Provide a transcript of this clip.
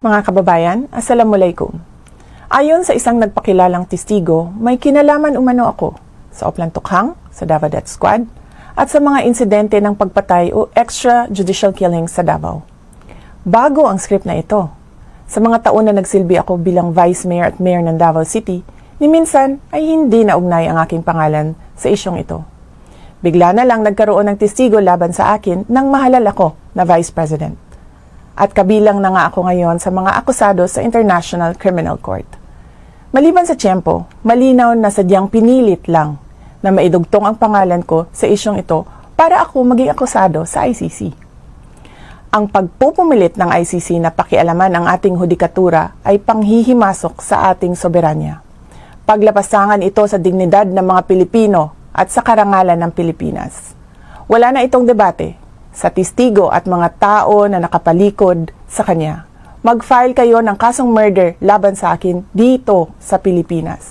Mga kababayan, Assalamualaikum. Ayon sa isang nagpakilalang testigo, may kinalaman umano ako sa Oplan Tukhang, sa Davao Death Squad, at sa mga insidente ng pagpatay o extrajudicial killings sa Davao. Bago ang script na ito. Sa mga taon na nagsilbi ako bilang Vice Mayor at Mayor ng Davao City, ni minsan ay hindi naugnay ang aking pangalan sa isyong ito. Bigla na lang nagkaroon ng testigo laban sa akin nang mahalal ako na Vice President. At kabilang na nga ako ngayon sa mga akusado sa International Criminal Court. Maliban sa tiyempo, malinaw na sadyang pinilit lang na maidugtong ang pangalan ko sa isyong ito para ako maging akusado sa ICC. Ang pagpupumilit ng ICC na pakialaman ang ating hudikatura ay panghihimasok sa ating soberanya. Paglapasangan ito sa dignidad ng mga Pilipino at sa karangalan ng Pilipinas. Wala na itong debate. Sa testigo at mga tao na nakapalikod sa kanya. Mag-file kayo ng kasong murder laban sa akin dito sa Pilipinas.